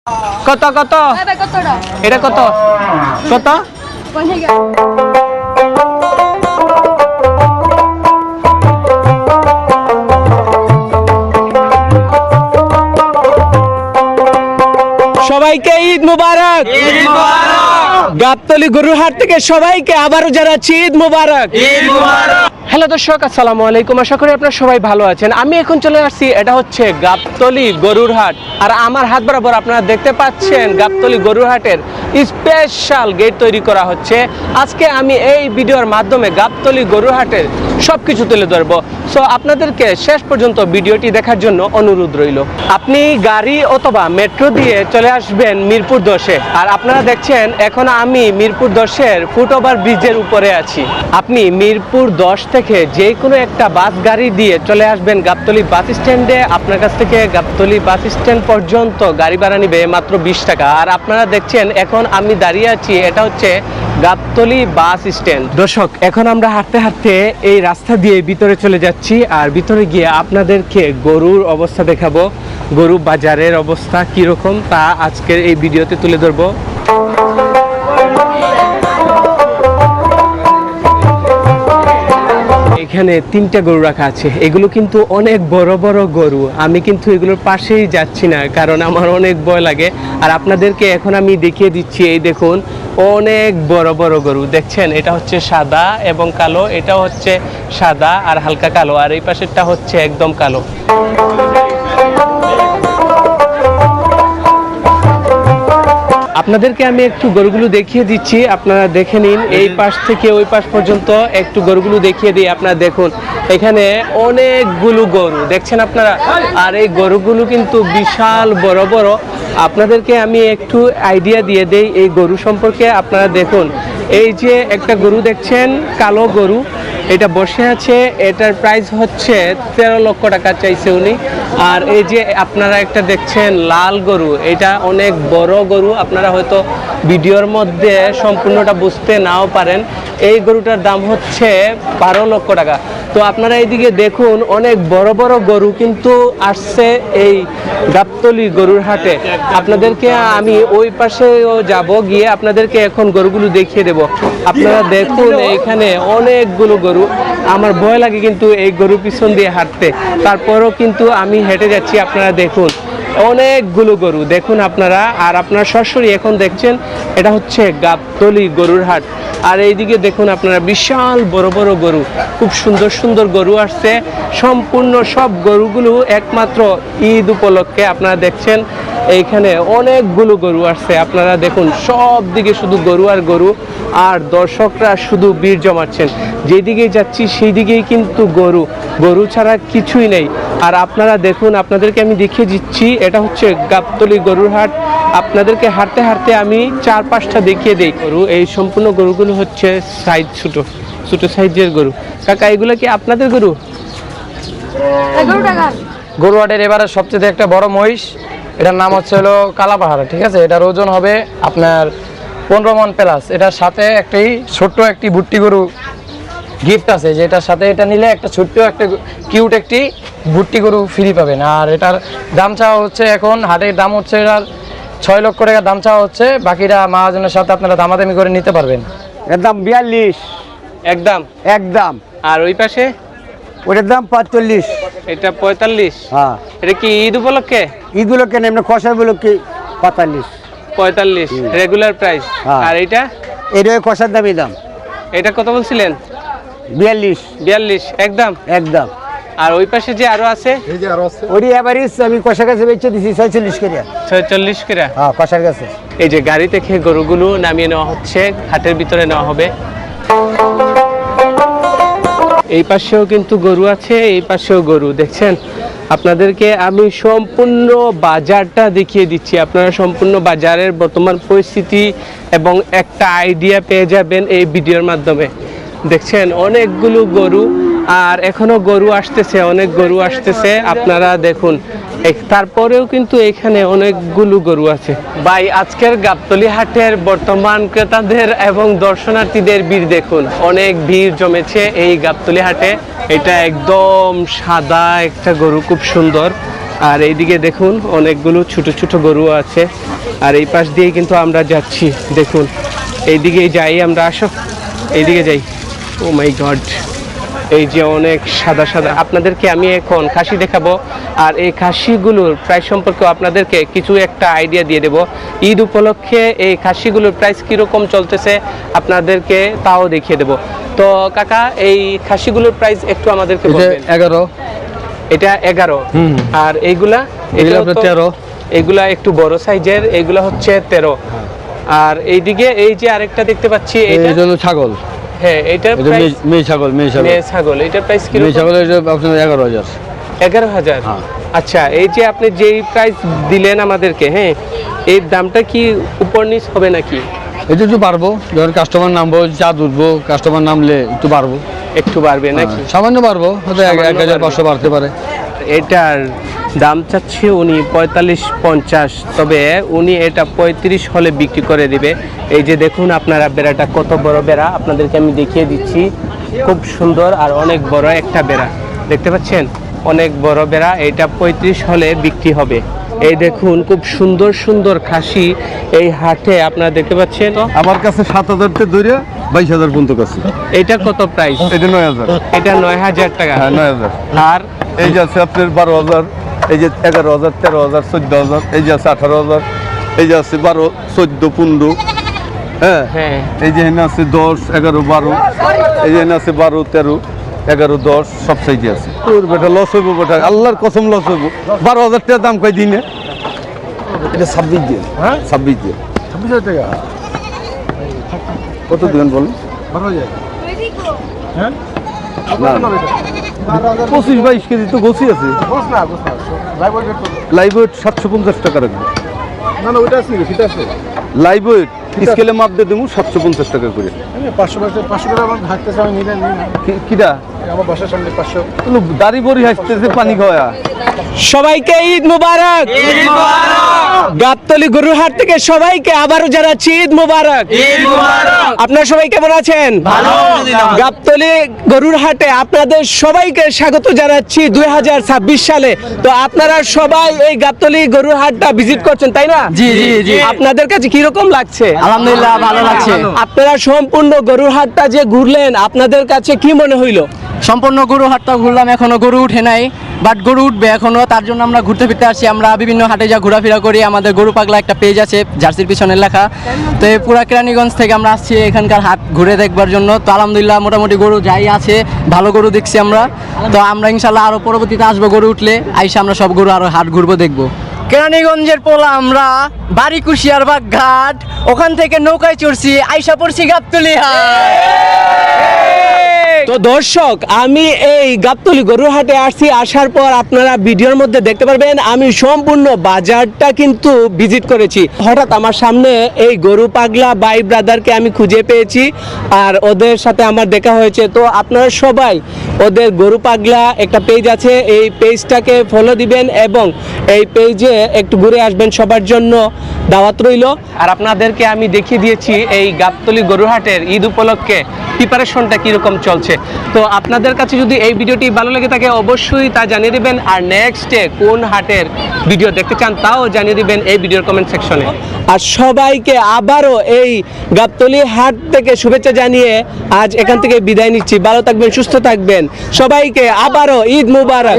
কত কত এটা কত কত সবাইকে ঈদ মুবারক। গাবতলী গরুর হাট থেকে সবাইকে আবারও জানাচ্ছি ঈদ মুবারক। হ্যালো দর্শক, আসসালামু আলাইকুম। আশা করি আপনারা সবাই ভালো আছেন। আমি এখন চলে আসছি, এটা হচ্ছে গাবতলী গরুর হাট। আর আমার হাত বরাবর আপনারা দেখতে পাচ্ছেন গাবতলী গরুর হাটের স্পেশাল গেট তৈরি করা হচ্ছে। আজকে আমি এই ভিডিওর মাধ্যমে গাবতলী গরুর হাটের সবকিছু তুলে ধরবো। সো আপনাদেরকে শেষ পর্যন্ত ভিডিওটি দেখার জন্য অনুরোধ রইল। আপনি গাড়ি অথবা মেট্রো দিয়ে চলে আসবেন মিরপুর 10-এ। আর আপনারা দেখছেন এখন আমি মিরপুর 10-এর ফুটওভার ব্রিজের উপরে আছি। আপনি মিরপুর 10 থেকে যে কোনো একটা বাস গাড়ি দিয়ে চলে আসবেন গাবতলী বাস স্ট্যান্ডে। আপনার কাছ থেকে গাবতলী বাস স্ট্যান্ড পর্যন্ত গাড়ি ভাড়া নিবে মাত্র 20 টাকা। আর আপনারা দেখছেন এখন আমি দাঁড়িয়ে আছি, এটা হচ্ছে গাবতলী বাস স্ট্যান্ড। দর্শক, এখন আমরা হাঁটতে হাঁটতে এই রাস্তা দিয়ে ভিতরে চলে যাচ্ছি। আর ভিতরে গিয়ে আপনাদেরকে গরুর অবস্থা দেখাবো, গরু বাজারের অবস্থা কিরকম তা আজকের এই ভিডিওতে তুলে ধরবো। এখানে 3টা গরু রাখা আছে। এগুলো কিন্তু অনেক বড় বড় গরু। আমি কিন্তু এগুলোর পাশেই যাচ্ছি না, কারণ আমার অনেক ভয় লাগে। আর আপনাদেরকে এখন আমি দেখিয়ে দিচ্ছি, এই দেখুন অনেক বড় বড় গরু দেখছেন। এটা হচ্ছে সাদা এবং কালো, এটা হচ্ছে সাদা আর হালকা কালো, আর এই পাশেরটা হচ্ছে একদম কালো। আপনাদেরকে আমি একটু গরুগুলো দেখিয়ে দিচ্ছি, আপনারা দেখে নিন। এই পাশ থেকে ওই পাশ পর্যন্ত একটু গরুগুলো দেখিয়ে দিই। আপনারা দেখুন এখানে অনেকগুলো গরু দেখছেন আপনারা। আর এই গরুগুলো কিন্তু বিশাল বড় বড়। আপনাদেরকে আমি একটু আইডিয়া দিয়ে দেই এই গরু সম্পর্কে। আপনারা দেখুন, এই যে একটা গরু দেখছেন কালো গরু, এটা বসে আছে। এটার প্রাইস হচ্ছে 13 লক্ষ টাকা চাইছে উনি। আর এই যে আপনারা একটা দেখছেন লাল গরু, এটা অনেক বড় গরু। আপনারা হয়তো ভিডিওর মধ্যে সম্পূর্ণটা বুঝতে নাও পারেন। এই গরুটার দাম হচ্ছে 12 লক্ষ টাকা। তো আপনারা এইদিকে দেখুন অনেক বড় বড় গরু কিন্তু আসছে এই গাবতলী গরুর হাটে। আপনাদেরকে আমি ওই পাশেও যাব, গিয়ে আপনাদেরকে এখন গরুগুলো দেখিয়ে দেব। আপনারা দেখুন এইখানে অনেকগুলো গরু। আমার ভয় লাগে কিন্তু এই গরু পিছন দিয়ে হাঁটতে, তারপরও কিন্তু আমি হেঁটে যাচ্ছি। আপনারা দেখুন অনেকগুলো গরু দেখুন আপনারা। আর আপনারা সরাসরি এখন দেখছেন এটা হচ্ছে গাবতলী গরুর হাট। আর এইদিকে দেখুন আপনারা বিশাল বড় বড় গরু, খুব সুন্দর সুন্দর গরু আসছে। সম্পূর্ণ সব গরুগুলো একমাত্র ঈদ উপলক্ষে। আপনারা দেখছেন এইখানে অনেকগুলো গরু আসছে। আপনারা দেখুন সব দিকে শুধু গরু আর গরু, আর দর্শকরা শুধু ভিড় জমাচ্ছেন। যেদিকে যাচ্ছি সেই দিকেই কিন্তু গরু, গরু ছাড়া কিছুই নেই। আর আপনারা দেখুন, আপনাদেরকে আমি দেখিয়ে দিচ্ছি, এটা হচ্ছে গাবতলী গরুর হাট। আপনাদেরকে হাঁটতে হাঁটতে আমি 4-5টা দেখিয়ে দিই গরু। এই সম্পূর্ণ গরুগুলো হচ্ছে সাইজ ছোট ছোট সাইজের গরু। কাকা, এগুলো কি আপনাদের গরু? গরু হাটের এবারে সবচেয়ে একটা বড় মহিষ, এটার নাম হচ্ছে হলো কালাপাহাড়। ঠিক আছে, এটার ওজন হবে আপনার 15 মণ প্লাস। এটার সাথে ছোট্ট একটি ভুট্টি গরু গিফট আছে, যেটার সাথে এটা নিলে একটা ছোট্ট একটা কিউট একটি ভুট্টি গরু ফ্রি পাবেন। আর এটার দাম চাওয়া হচ্ছে, এখন হাটের দাম হচ্ছে এটার 6 লক্ষ টাকা দাম চাওয়া হচ্ছে। বাকিটা মহাজনের সাথে আপনারা দামাদামি করে নিতে পারবেন। এর দাম 42 একদম একদম। আর ওই পাশে ওটার দাম 45। এটা 45। হ্যাঁ, এটা কি ঈদ উপলক্ষে? ঈদগুলো কেন এমনি কষাগুলো কি 45? 45 রেগুলার প্রাইস। হ্যাঁ। আর এইটা এটা কষার দামই দাম এটা কত বলছিলেন? 42 একদম একদম। আর ওই পাশে যে আরো আছে ওটি এভারেজ আমি কষার কাছে বেচে দিছি 46 করে। 46 করে। হ্যাঁ, কষার কাছে। এই যে গাড়ি থেকে গরুগুলো নামিয়ে নেওয়া হচ্ছে, হাটের ভিতরে নেওয়া হবে। এই পাশেও কিন্তু গরু আছে, এই পাশেও গরু দেখছেন। আপনাদেরকে আমি সম্পূর্ণ বাজারটা দেখিয়ে দিচ্ছি। আপনারা সম্পূর্ণ বাজারের বর্তমান পরিস্থিতি এবং একটা আইডিয়া পেয়ে যাবেন এই ভিডিওর মাধ্যমে। দেখছেন অনেকগুলো গরু, আর এখনো গরু আসতেছে, অনেক গরু আসতেছে। আপনারা দেখুন তারপরেও কিন্তু এখানে অনেকগুলো গরু আছে। ভাই, আজকের গাবতলী হাটের বর্তমান ক্রেতাদের এবং দর্শনার্থীদের ভিড় দেখুন, অনেক ভিড় জমেছে এই গাবতলী হাটে। এটা একদম সাদা একটা গরু, খুব সুন্দর। আর এইদিকে দেখুন অনেকগুলো ছোট ছোট গরু আছে। আর এই পাশ দিয়ে কিন্তু আমরা যাচ্ছি, দেখুন এইদিকে যাই আমরা, আসো এইদিকে যাই। ও মাই গড, এই যে অনেক সাদা সাদা। আপনাদেরকে আমি এখন খাসি দেখাবো, আর এই খাসিগুলোর প্রাইস সম্পর্কে আপনাদেরকে কিছু একটা আইডিয়া দিয়ে দেব। ঈদ উপলক্ষে এই খাসিগুলোর প্রাইস কীরকম চলতেছে আপনাদেরকে তাও দেখিয়ে দেব। তো কাকা, এই খাসিগুলোর প্রাইস একটু আমাদেরকে বলবেন। 11, এটা 11, আর এইগুলা? এগুলো 13, এগুলা একটু বড় সাইজের, এগুলা হচ্ছে 13। আর এইদিকে এই যে আরেকটা দেখতে পাচ্ছি, এটা হলো ছাগল। হ্যাঁ, এটার প্রাইস মেয়ে ছাগল, মেয়ে ছাগল, এটার প্রাইস কি? মেয়ে ছাগল এটা আপনার 11,000। 11,000? হ্যাঁ। আচ্ছা, এই যে আপনি যেই প্রাইস দিলেন আমাদেরকে, হ্যাঁ, এই দামটা কি উপর নিচ হবে নাকি? এটা একটু বাড়বো, যখন কাস্টমার নামবো, চাঁদ উঠবো, কাস্টমার নামলে একটু বাড়বো। একটু বাড়বে নাকি? সামান্য বাড়বো, হয়তো 1,500 বাড়তে পারে। এটার দাম চাচ্ছে উনি 45-50, তবে উনি এটা 35 হলে বিক্রি করে দিবে। এই যে দেখুন আপনারা, বেড়াটা কত বড় বেড়া, আপনাদেরকে আমি দেখিয়ে দিচ্ছি। খুব সুন্দর আর অনেক বড় একটা বেড়া, দেখতে পাচ্ছেন, অনেক বড় বেড়া। এটা 35 হলে বিক্রি হবে। এই দেখুন খুব সুন্দর সুন্দর খাসি এই হাটে আপনারা দেখতে পাচ্ছেন। আমার কাছে 7,000 থেকে ধরে 22,000 পর্যন্ত কাছে। এটা কত প্রাইস? এটা 9,000। এটা 9,000 টাকা। হ্যাঁ, 9,000। আর এই যে আছে আপনার 12,000, এই যে 11,000, 13,000, 14,000, এই যে আছে 18,000, এই যে আছে 12, 14, 15। হ্যাঁ, হ্যাঁ, এই যে এখানে আছে 10, 11, 12, এই যে এখানে আছে 12, 13, 11, 10, সব সাইজে আছে। তোর বেটা লস হইব, বেটা আল্লাহর কসম লস হইব। 12,000 টাকা দাম কয় দিনে? এটা 26 দিন। হ্যাঁ, 26 দিন। 26,000 টাকা কত দিন বলুন? 12,000। হ্যাঁ, না 25-22 কেজি তো গোছি আছে। লাইভ ওয়েট 750 টাকা রাখবে। না না, ওইটা আছে, সেটা আছে। লাইভ ওয়েট স্কেলে মাপ দিয়ে দেবো 750 টাকা করে। আমি 500 টাকা আমার হাঁটতেছে, আমি নিলে নিই না। কিটা আমার বাসার সামনে 500। দাড়ি বড়ি হাসতেছে পানি খাওয়া। সবাইকে ঈদ মুবারক। গাবতলী গরুর হাট থেকে সবাইকে আবারও জানাচ্ছি ঈদ মুবারক। আপনারা সবাই কেমন আছেন? গাবতলী গরুর হাটে আপনাদের সবাইকে স্বাগত জানাচ্ছি 2026 সালে। তো আপনারা সবাই এই গাবতলী গরুর হাটটা ভিজিট করছেন, তাই না? জি জি জি, আপনাদের কাছে কিরকম লাগছে? আলহামদুলিল্লাহ ভালো লাগছে। আপনারা সম্পূর্ণ গরুর হাটটা যে ঘুরলেন, আপনাদের কাছে কি মনে হইলো? সম্পূর্ণ গরু হাটটা ঘুরলাম, এখনো গরু উঠে নাই, বাট গরু উঠবে এখনো, তার জন্য আমরা ঘুরতে ফিরতে আসছি। আমরা বিভিন্ন হাটে যা ঘোরাফেরা করি, আমাদের গরু পাগলা একটা পেজ আছে জার্সির পিছনে লেখা। তো এই পুরা কেরানীগঞ্জ থেকে আমরা আসছি এখানকার হাট ঘুরে দেখবার জন্য। তো আলহামদুলিল্লাহ মোটামুটি গরু যাই আছে, ভালো গরু দেখছি আমরা। তো আমরা ইনশাল্লাহ আরো পরবর্তীতে আসবো, গরু উঠলে আইসা আমরা সব গরু আরো হাট ঘুরবো, দেখবো। কেরানীগঞ্জের পোলা আমরা, বাড়ি কুশিয়ারবাগ ঘাট, ওখান থেকে নৌকায় চড়ছি, আইসা পড়ছি গাবতলী হাট। তো দর্শক, আমি এই গাবতলী গরুর হাটে আসছি। আসার পর আপনারা ভিডিওর মধ্যে দেখতে পারবেন আমি সম্পূর্ণ বাজারটা কিন্তু ভিজিট করেছি। হঠাৎ আমার সামনে এই গরু পাগলা ভাই ব্রাদারকে আমি খুঁজে পেয়েছি, আর ওদের সাথে আমার দেখা হয়েছে। তো আপনারা সবাই ওদের গরু পাগলা একটা পেজ আছে, এই পেজটাকে ফলো দিবেন এবং এই পেজে একটু ঘুরে আসবেন, সবার জন্য দাওয়াত রইল। আর আপনাদেরকে আমি দেখিয়ে দিয়েছি এই গাবতলী গরুর হাটের ঈদ উপলক্ষে প্রিপারেশনটা কীরকম চলছে। তো আপনাদের কাছে যদি এই ভিডিওটি ভালো লেগে থাকে অবশ্যই তা জানিয়ে দিবেন, আর নেক্সটে কোন হাটের ভিডিও দেখতে চান তাও জানিয়ে দিবেন এই ভিডিওর কমেন্ট সেকশনে। আর সবাইকে আবারও এই গাবতলী হাট থেকে শুভেচ্ছা জানিয়ে আজ এখান থেকে বিদায় নিচ্ছি। ভালো থাকবেন, সুস্থ থাকবেন, সবাইকে আবারও ঈদ মুবারক।